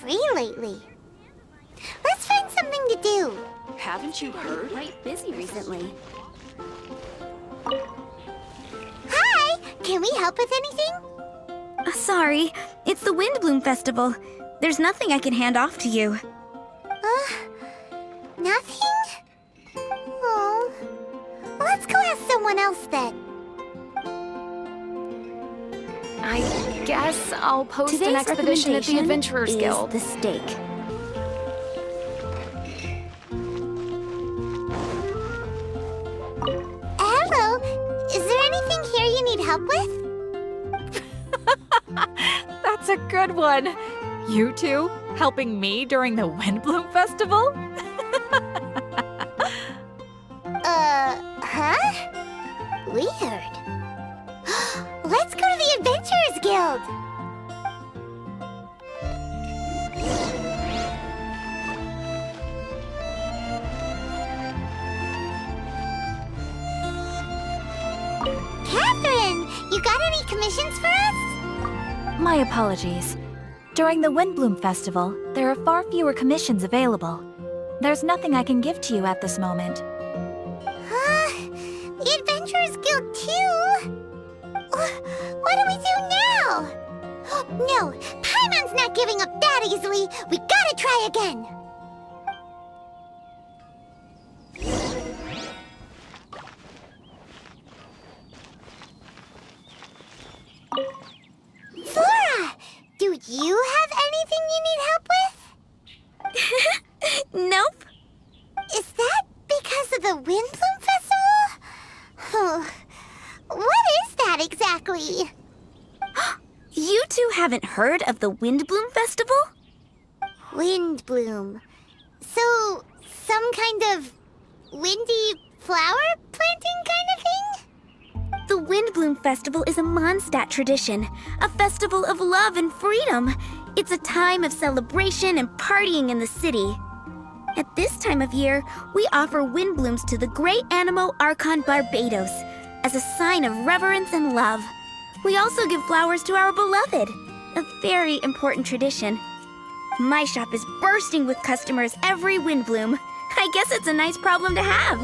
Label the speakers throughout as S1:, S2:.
S1: free lately. Let's find something to do.
S2: Haven't you heard?
S3: Quite busy recently.
S1: Hi! Can we help with anything?
S3: Sorry, it's the Windbloom Festival. There's nothing I can hand off to you.
S1: Nothing? Oh. Let's go ask someone else then.
S2: I guess I'll post
S3: Today's
S2: an expedition at the
S3: recommendation
S2: Adventurers
S3: is
S2: Guild.
S3: the steak.
S1: Hello. Is there anything here you need help with?
S4: That's a good one. You two helping me during the Windbloom Festival?
S1: Huh? Weird. Let's go to the Adventurers Guild. Catherine, you got any commissions for us?
S4: My apologies. During the Windbloom Festival, there are far fewer commissions available. There's nothing I can give to you at this moment.
S1: The Adventurers Guild too? What do we do now? No, Paimon's not giving up that easily. We gotta try again. Flora, do you have anything you need help with?
S3: Nope.
S1: Is that because of the Windbloom Festival? What is that exactly?
S3: You two haven't heard of the Windbloom Festival?
S1: Windbloom. So, some kind of windy flower planting kind of thing?
S3: The Windbloom Festival is a Mondstadt tradition, a festival of love and freedom. It's a time of celebration and partying in the city. At this time of year, we offer windblooms to the great Animo Archon Barbados as a sign of reverence and love. We also give flowers to our beloved, a very important tradition. My shop is bursting with customers every Windbloom. I guess it's a nice problem to have.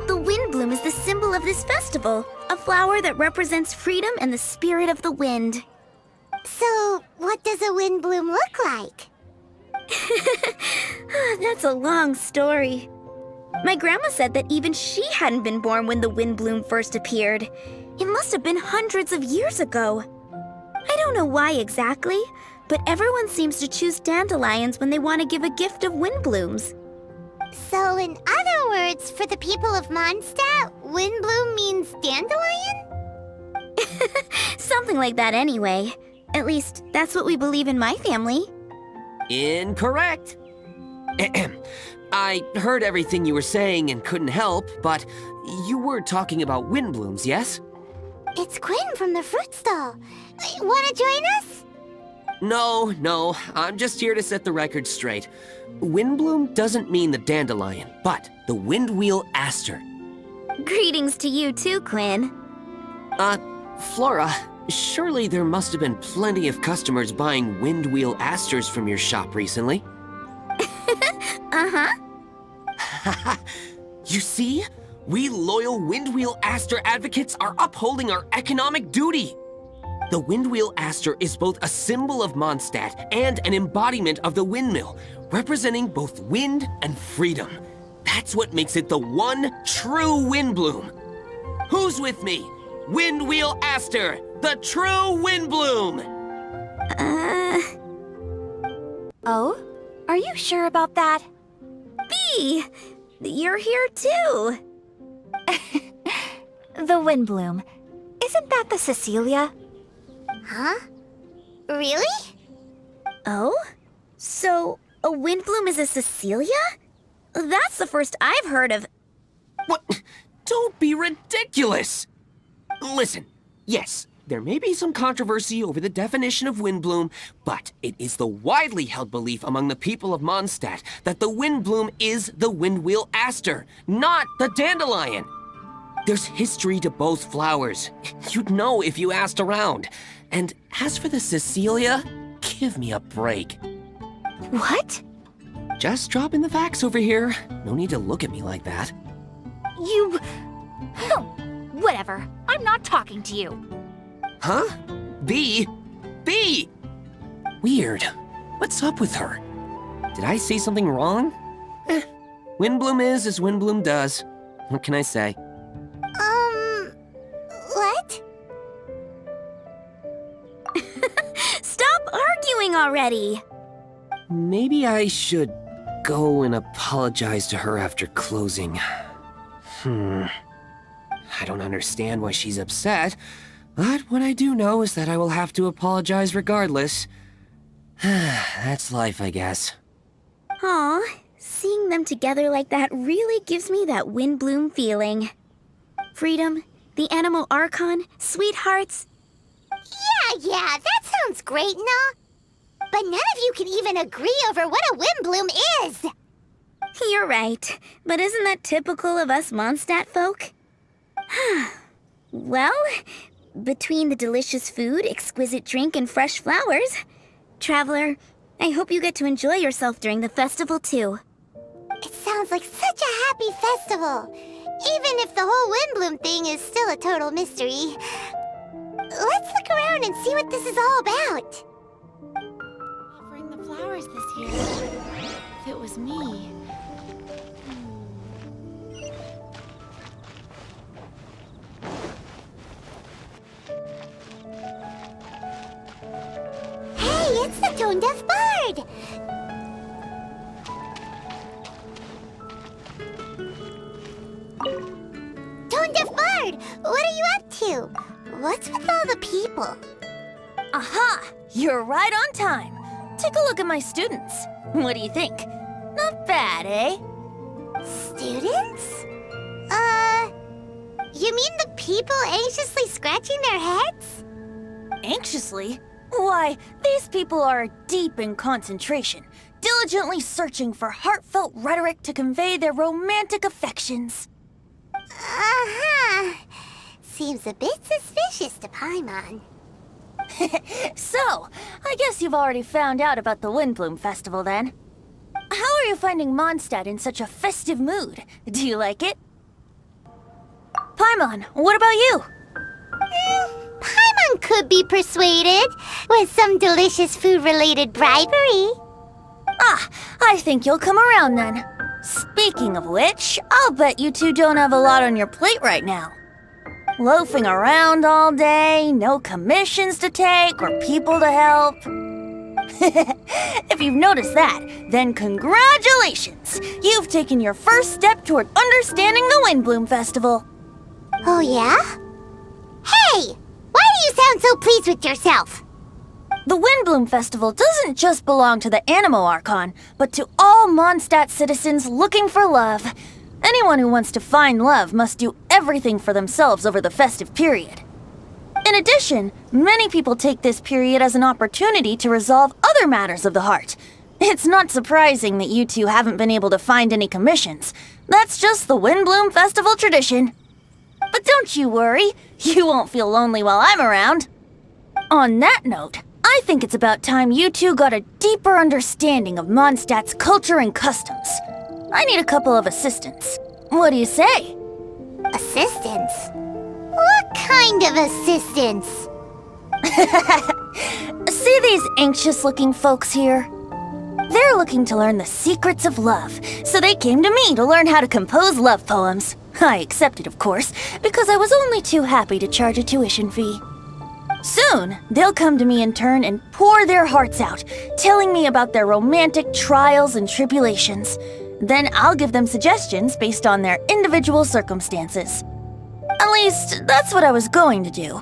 S3: The Windbloom is the symbol of this festival, a flower that represents freedom and the spirit of the wind.
S1: So, what does a windbloom look like?
S3: That's a long story. My grandma said that even she hadn't been born when the Windbloom first appeared. It must have been hundreds of years ago. I don't know why exactly, but everyone seems to choose dandelions when they want to give a gift of windblooms.
S1: So, in other words, for the people of Mondstadt, windbloom means dandelion?
S3: Something like that anyway. At least, that's what we believe in my family.
S5: Incorrect. I heard everything you were saying and couldn't help, but you were talking about windblooms, yes?
S1: It's Quinn from the fruit stall. Wanna join us?
S5: No, I'm just here to set the record straight. Windbloom doesn't mean the dandelion, but the windwheel aster.
S3: Greetings to you too, Quinn.
S5: Flora, surely there must have been plenty of customers buying windwheel asters from your shop recently.
S3: Uh-huh.
S5: You see? We loyal Windwheel Aster advocates are upholding our economic duty. The Windwheel Aster is both a symbol of Mondstadt and an embodiment of the windmill, representing both wind and freedom. That's what makes it the one true Windbloom. Who's with me? Windwheel Aster, the true Windbloom!
S4: Oh? Are you sure about that?
S3: Bee! You're here too.
S4: The Windbloom. Isn't that the Cecilia?
S1: Huh? Really?
S3: Oh? So, a Windbloom is a Cecilia? That's the first I've heard of.
S5: What? Don't be ridiculous! Listen, yes, there may be some controversy over the definition of Windbloom, but it is the widely held belief among the people of Mondstadt that the Windbloom is the Windwheel Aster, not the dandelion. There's history to both flowers. You'd know if you asked around. And as for the Cecilia, give me a break.
S4: What?
S5: Just dropping the facts over here. No need to look at me like that.
S4: You... Whatever. I'm not talking to you.
S5: Huh? B? B! Weird. What's up with her? Did I say something wrong? Windbloom is as Windbloom does. What can I say?
S1: What?
S3: Stop arguing already!
S5: Maybe I should go and apologize to her after closing. I don't understand why she's upset, but what I do know is that I will have to apologize regardless. That's life, I guess.
S3: Aw, seeing them together like that really gives me that Windbloom feeling. Freedom, the Animal Archon, sweethearts.
S1: Yeah, that sounds great and all. But none of you can even agree over what a Windbloom is.
S3: You're right, but isn't that typical of us Mondstadt folk? Well, between the delicious food, exquisite drink, and fresh flowers, Traveler, I hope you get to enjoy yourself during the festival too.
S1: It sounds like such a happy festival, even if the whole Windbloom thing is still a total mystery. Let's look around and see what this is all about.
S6: Offering the flowers this year. If it was me.
S1: Hey, it's the tone-deaf bard! Tone-deaf bard, what are you up to? What's with all the people?
S7: Aha! You're right on time. Take a look at my students. What do you think? Not bad, eh?
S1: Students? You mean the people anxiously scratching their heads?
S7: Anxiously? Why, these people are deep in concentration, diligently searching for heartfelt rhetoric to convey their romantic affections.
S1: Uh-huh. Seems a bit suspicious to Paimon.
S7: So, I guess you've already found out about the Windbloom Festival then. How are you finding Mondstadt in such a festive mood? Do you like it? Paimon, what about you?
S1: Paimon could be persuaded with some delicious food-related bribery.
S7: Ah, I think you'll come around then. Speaking of which, I'll bet you two don't have a lot on your plate right now. Loafing around all day, no commissions to take or people to help. If you've noticed that, then congratulations! You've taken your first step toward understanding the Windbloom Festival.
S1: Oh, yeah? Hey! Why do you sound so pleased with yourself?
S7: The Windbloom Festival doesn't just belong to the Animal Archon, but to all Mondstadt citizens looking for love. Anyone who wants to find love must do everything for themselves over the festive period. In addition, many people take this period as an opportunity to resolve other matters of the heart. It's not surprising that you two haven't been able to find any commissions. That's just the Windbloom Festival tradition. But don't you worry, you won't feel lonely while I'm around. On that note, I think it's about time you two got a deeper understanding of Mondstadt's culture and customs. I need a couple of assistants. What do you say?
S1: Assistance? What kind of assistance?
S7: See these anxious-looking folks here? They're looking to learn the secrets of love, so they came to me to learn how to compose love poems. I accepted, of course, because I was only too happy to charge a tuition fee. Soon, they'll come to me in turn and pour their hearts out, telling me about their romantic trials and tribulations. Then I'll give them suggestions based on their individual circumstances. At least, that's what I was going to do.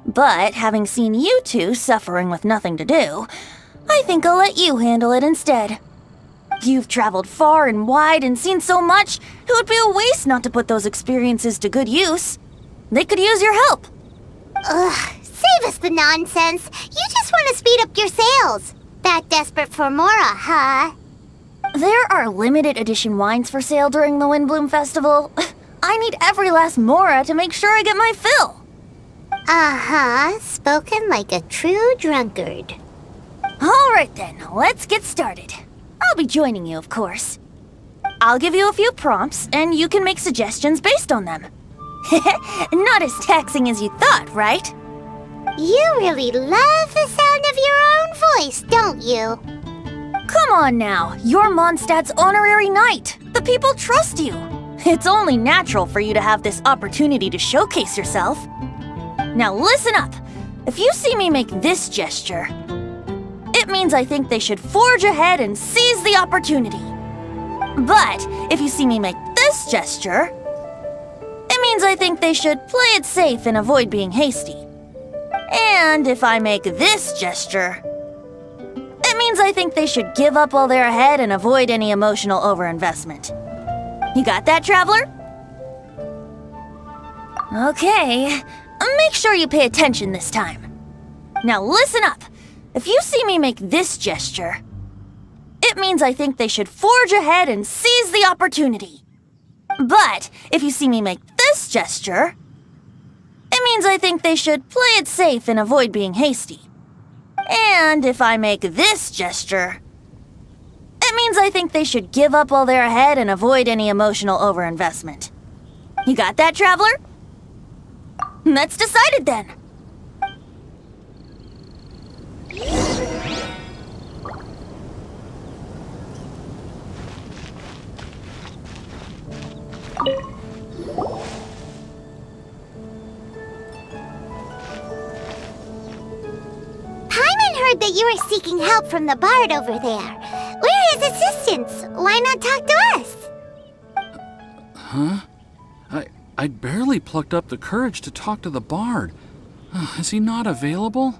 S7: But having seen you two suffering with nothing to do, I think I'll let you handle it instead. You've traveled far and wide and seen so much, it would be a waste not to put those experiences to good use. They could use your help.
S1: Ugh, save us the nonsense. You just want to speed up your sales. That desperate for Mora, huh?
S7: There are limited edition wines for sale during the Windbloom Festival. I need every last Mora to make sure I get my fill.
S1: Uh-huh, spoken like a true drunkard.
S7: Alright then, let's get started. I'll be joining you, of course. I'll give you a few prompts, and you can make suggestions based on them. Not as taxing as you thought, right?
S1: You really love the sound of your own voice, don't you?
S7: Come on now, you're Mondstadt's honorary knight. The people trust you. It's only natural for you to have this opportunity to showcase yourself. Now listen up. If you see me make this gesture, it means I think they should forge ahead and seize the opportunity. But if you see me make this gesture, it means I think they should play it safe and avoid being hasty. And if I make this gesture, it means I think they should give up while they're ahead and avoid any emotional overinvestment. You got that, traveler? Okay, make sure you pay attention this time. Now listen up. If you see me make this gesture, it means I think they should forge ahead and seize the opportunity. But if you see me make this gesture, it means I think they should play it safe and avoid being hasty. And if I make this gesture, it means I think they should give up while they're ahead and avoid any emotional overinvestment. You got that, traveler? That's decided then.
S1: Paimon heard that you were seeking help from the bard over there. We're his assistants. Why not talk to us?
S8: Huh? I barely plucked up the courage to talk to the bard. Is he not available?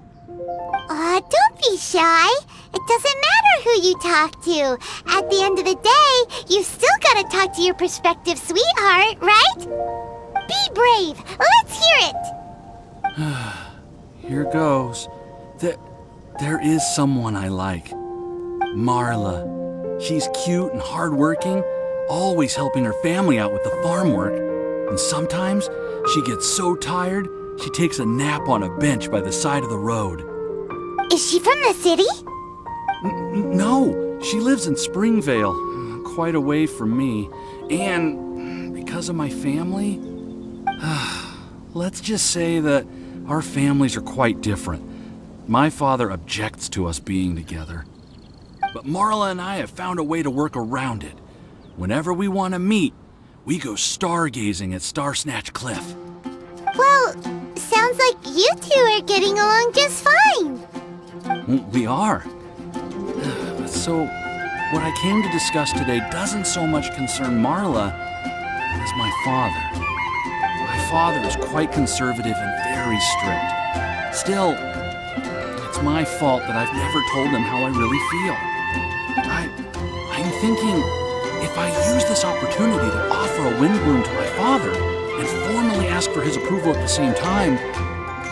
S1: Don't be shy. It doesn't matter who you talk to. At the end of the day, you still gotta talk to your prospective sweetheart, right? Be brave. Let's hear it.
S8: Here goes. There is someone I like. Marla. She's cute and hardworking, always helping her family out with the farm work. And sometimes she gets so tired, she takes a nap on a bench by the side of the road.
S1: Is she from the city?
S8: No, she lives in Springvale, quite away from me. And because of my family, let's just say that our families are quite different. My father objects to us being together. But Marla and I have found a way to work around it. Whenever we want to meet, we go stargazing at Starsnatch Cliff.
S1: Well, sounds like you two are getting along just fine.
S8: We are. So, what I came to discuss today doesn't so much concern Marla as my father. My father is quite conservative and very strict. Still, it's my fault that I've never told him how I really feel. I'm thinking, if I use this opportunity to offer a Windbloom to my father and formally ask for his approval at the same time,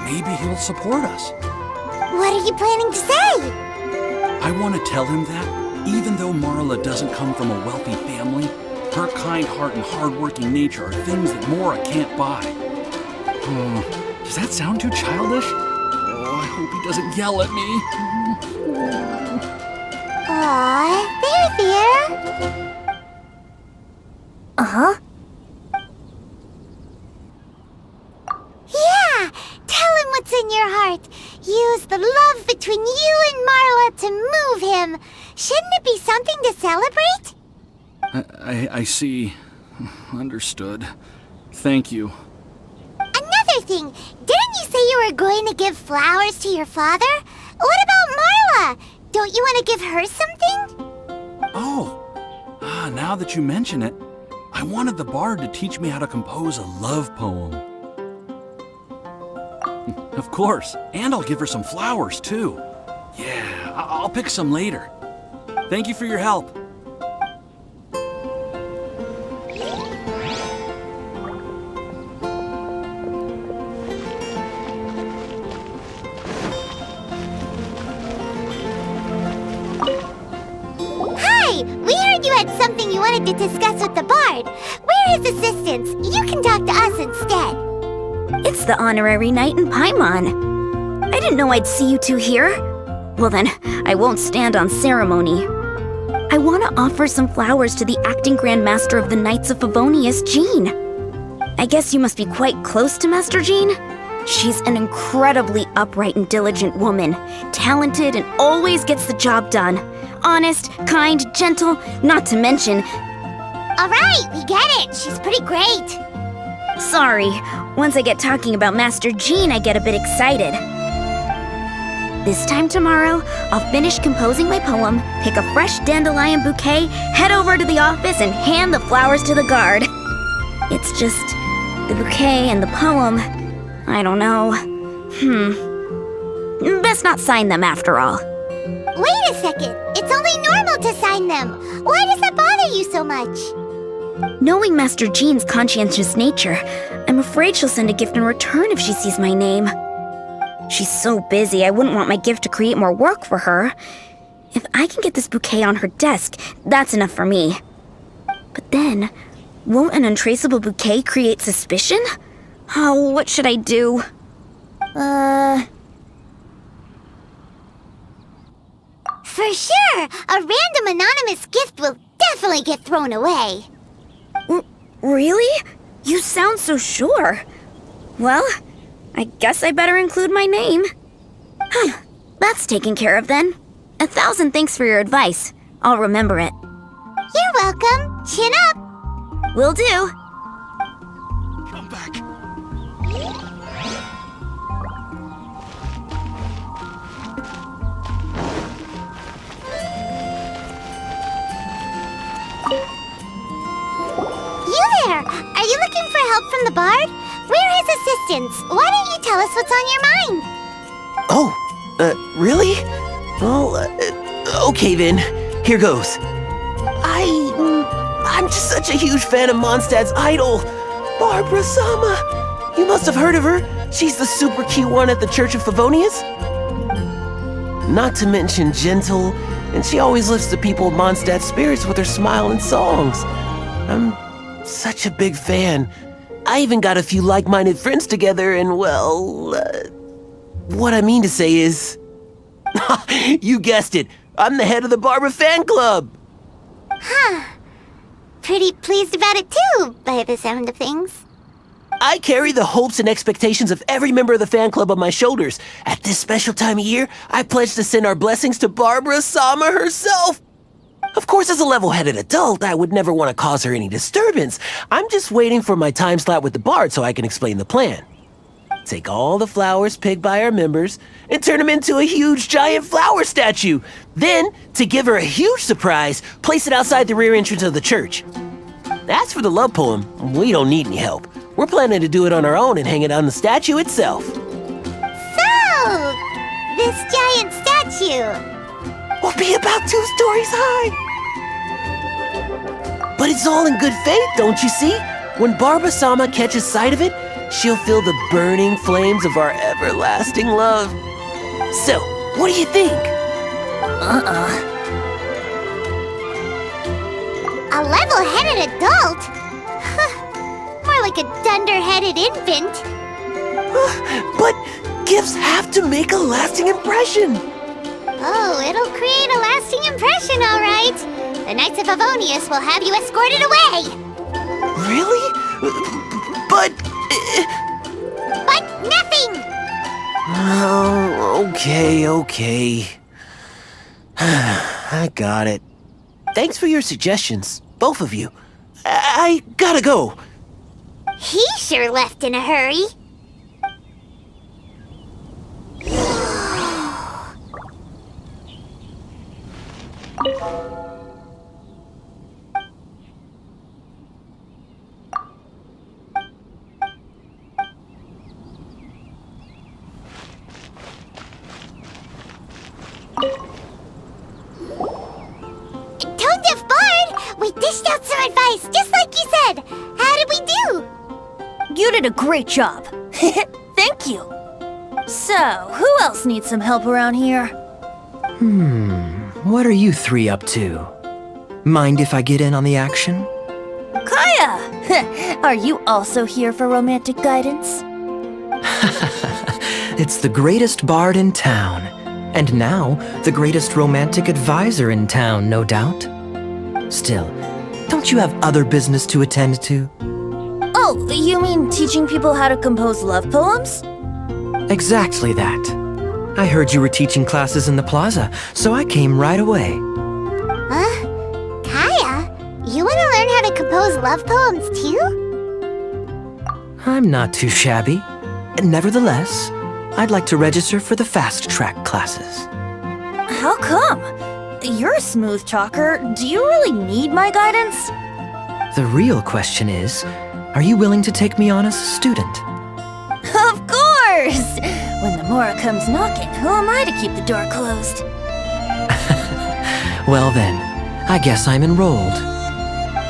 S8: maybe he'll support us.
S1: What are you planning to say?
S8: I want to tell him that, even though Marla doesn't come from a wealthy family, her kind heart and hard-working nature are things that Mora can't buy. Does that sound too childish? Oh, I hope he doesn't yell at me.
S1: Aw, there.
S7: Uh-huh.
S1: Yeah, tell him what's in your heart. Use the love between you and Marla to move him. Shouldn't it be something to celebrate?
S8: I see. Understood. Thank you.
S1: Another thing, didn't you say you were going to give flowers to your father? What about Marla? Don't you want to give her something?
S8: Oh, now that you mention it, I wanted the bard to teach me how to compose a love poem. Of course, and I'll give her some flowers, too. Yeah, I'll pick some later. Thank you for your help.
S1: Hi, we heard you had something you wanted to discuss with the bard. We're his assistants. You can talk to us instead.
S3: It's the honorary knight in Paimon. I didn't know I'd see you two here. Well then, I won't stand on ceremony. I want to offer some flowers to the acting Grand Master of the Knights of Favonius, Jean. I guess you must be quite close to Master Jean? She's an incredibly upright and diligent woman, talented and always gets the job done. Honest, kind, gentle, not to mention...
S1: Alright, we get it. She's pretty great.
S3: Sorry, once I get talking about Master Jean, I get a bit excited. This time tomorrow, I'll finish composing my poem, pick a fresh dandelion bouquet, head over to the office, and hand the flowers to the guard. It's just... the bouquet and the poem... I don't know. Best not sign them after all.
S1: Wait a second. It's only normal to sign them. Why does that bother you so much?
S3: Knowing Master Jean's conscientious nature, I'm afraid she'll send a gift in return if she sees my name. She's so busy, I wouldn't want my gift to create more work for her. If I can get this bouquet on her desk, that's enough for me. But then, won't an untraceable bouquet create suspicion? Oh, what should I do?
S1: For sure, a random anonymous gift will definitely get thrown away.
S3: Really? You sound so sure. Well, I guess I better include my name. That's taken care of then. 1,000 thanks for your advice. I'll remember it.
S1: You're welcome. Chin up.
S3: Will do.
S8: Come back.
S1: You there! Are you looking for help from the bard? We're his assistants. Why don't you tell us what's on your mind?
S9: Oh, really? Well, okay then. Here goes. I'm just such a huge fan of Mondstadt's idol, Barbara Sama. You must have heard of her. She's the super cute one at the Church of Favonius. Not to mention gentle, and she always lifts the people of Mondstadt's spirits with her smile and songs. I'm such a big fan. I even got a few like-minded friends together, and well, what I mean to say is... You guessed it. I'm the head of the Barbara fan club.
S1: Huh. Pretty pleased about it too, by the sound of things.
S9: I carry the hopes and expectations of every member of the fan club on my shoulders. At this special time of year, I pledge to send our blessings to Barbara Sama herself. Of course, as a level-headed adult, I would never want to cause her any disturbance. I'm just waiting for my time slot with the bard so I can explain the plan. Take all the flowers picked by our members and turn them into a huge giant flower statue. Then, to give her a huge surprise, place it outside the rear entrance of the church. As for the love poem, we don't need any help. We're planning to do it on our own and hang it on the statue itself.
S1: So, this giant statue
S9: will be about 2 stories high. But it's all in good faith, don't you see? When Barbara Sama catches sight of it, she'll feel the burning flames of our everlasting love. So, what do you think?
S1: A level-headed adult? More like a dunder-headed infant.
S9: But gifts have to make a lasting impression.
S1: Oh, it'll create a lasting impression, all right. The Knights of Favonius will have you escorted away.
S9: Really? But
S1: nothing!
S9: Oh, okay. I got it. Thanks for your suggestions, both of you. I gotta go.
S1: He sure left in a hurry. Tone-deaf Bard! We dished out some advice, just like you said. How did we do?
S7: You did a great job. Thank you. So, who else needs some help around here?
S10: What are you 3 up to? Mind if I get in on the action?
S7: Kaya! Are you also here for romantic guidance?
S10: It's the greatest bard in town. And now, the greatest romantic advisor in town, no doubt. Still, don't you have other business to attend to?
S7: Oh, you mean teaching people how to compose love poems?
S10: Exactly that. I heard you were teaching classes in the plaza, so I came right away.
S1: Huh? Kaya, you want to learn how to compose love poems too?
S10: I'm not too shabby. Nevertheless, I'd like to register for the fast-track classes.
S7: How come? You're a smooth talker. Do you really need my guidance?
S10: The real question is, are you willing to take me on as a student?
S7: Of course! When the Mora comes knocking, who am I to keep the door closed?
S10: Well then, I guess I'm enrolled.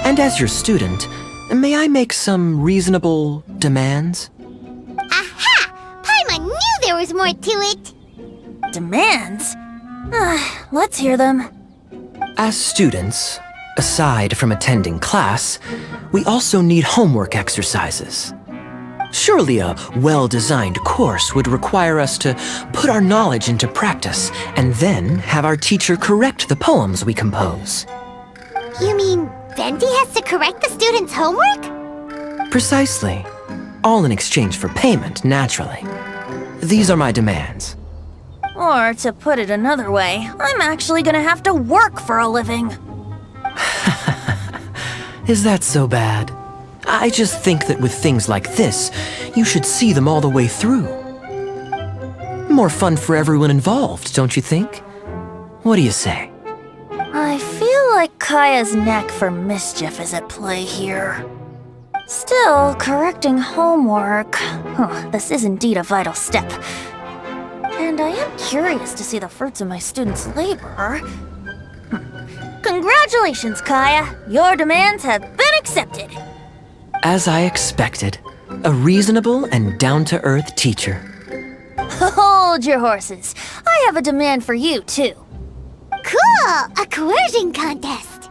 S10: And as your student, may I make some reasonable demands?
S1: Aha! Paimon knew there was more to it!
S7: Demands? Let's hear them.
S10: As students, aside from attending class, we also need homework exercises. Surely a well-designed course would require us to put our knowledge into practice and then have our teacher correct the poems we compose.
S1: You mean Venti has to correct the students' homework?
S10: Precisely. All in exchange for payment, naturally. These are my demands.
S7: Or, to put it another way, I'm actually gonna have to work for a living.
S10: Is that so bad? I just think that with things like this, you should see them all the way through. More fun for everyone involved, don't you think? What do you say?
S7: I feel like Kaya's knack for mischief is at play here. Still, correcting homework. This is indeed a vital step. And I am curious to see the fruits of my students' labor. Congratulations, Kaya! Your demands have been accepted.
S10: As I expected, a reasonable and down-to-earth teacher.
S7: Hold your horses. I have a demand for you, too.
S1: Cool! A coercion contest!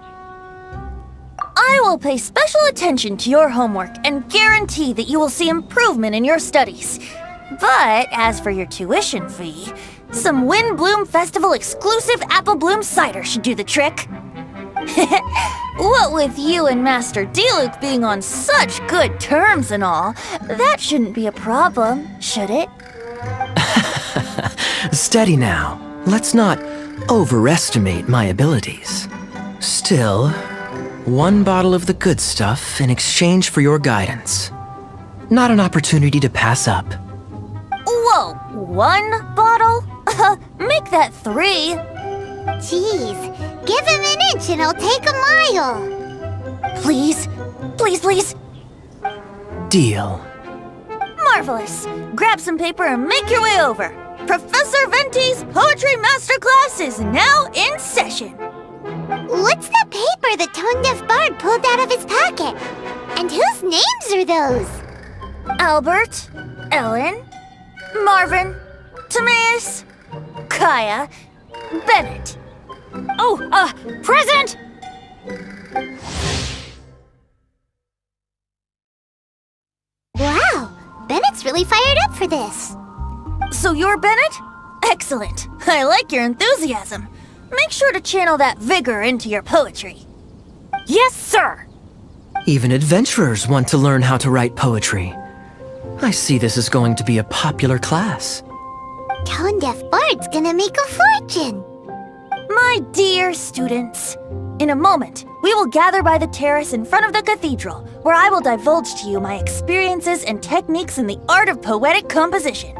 S7: I will pay special attention to your homework and guarantee that you will see improvement in your studies. But as for your tuition fee, some Windbloom Festival exclusive apple bloom cider should do the trick. What with you and Master Diluc being on such good terms and all, that shouldn't be a problem, should it?
S10: Steady now. Let's not overestimate my abilities. Still, one bottle of the good stuff in exchange for your guidance. Not an opportunity to pass up.
S7: Whoa, one bottle? Make that 3.
S1: Jeez, give him an inch and he'll take a mile.
S7: Please, please, please.
S10: Deal.
S7: Marvelous. Grab some paper and make your way over. Professor Venti's Poetry Masterclass is now in session.
S1: What's the paper the tone-deaf bard pulled out of his pocket? And whose names are those?
S7: Albert, Ellen, Marvin, Timaeus, Kaya, Bennett. Oh, present!
S1: Wow, Bennett's really fired up for this.
S7: So you're Bennett? Excellent. I like your enthusiasm. Make sure to channel that vigor into your poetry. Yes, sir!
S10: Even adventurers want to learn how to write poetry. I see this is going to be a popular class.
S1: Tone-deaf bard's gonna make a fortune.
S7: My dear students, in a moment, we will gather by the terrace in front of the cathedral, where I will divulge to you my experiences and techniques in the art of poetic composition.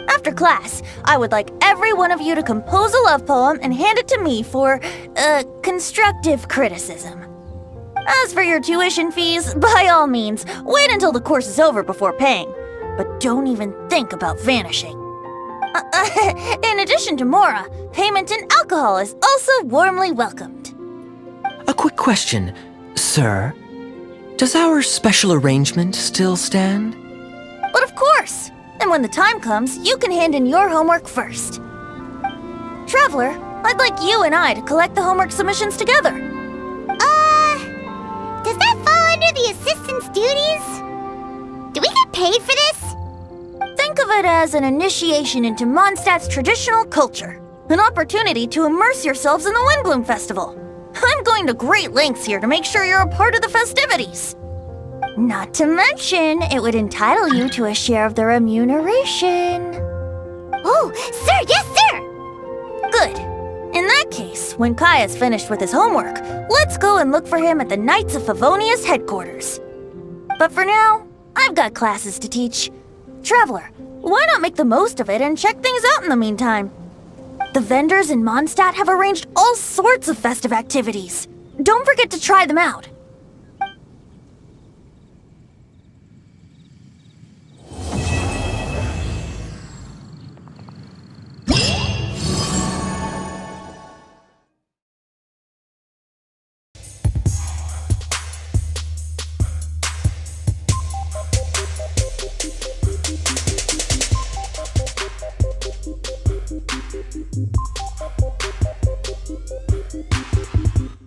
S7: After class, I would like every one of you to compose a love poem and hand it to me for, constructive criticism. As for your tuition fees, by all means, wait until the course is over before paying. But don't even think about vanishing. In addition to Mora, payment in alcohol is also warmly welcomed.
S10: A quick question, sir. Does our special arrangement still stand?
S7: But of course! And when the time comes, you can hand in your homework first. Traveler, I'd like you and I to collect the homework submissions together.
S1: Does that fall under the assistant's duties? Do we get paid for this?
S7: Think of it as an initiation into Mondstadt's traditional culture. An opportunity to immerse yourselves in the Windbloom Festival. I'm going to great lengths here to make sure you're a part of the festivities. Not to mention, it would entitle you to a share of the remuneration.
S1: Oh, sir, yes, sir!
S7: Good. In that case, when Kai is finished with his homework, let's go and look for him at the Knights of Favonius headquarters. But for now, I've got classes to teach. Traveler, why not make the most of it and check things out in the meantime? The vendors in Mondstadt have arranged all sorts of festive activities. Don't forget to try them out.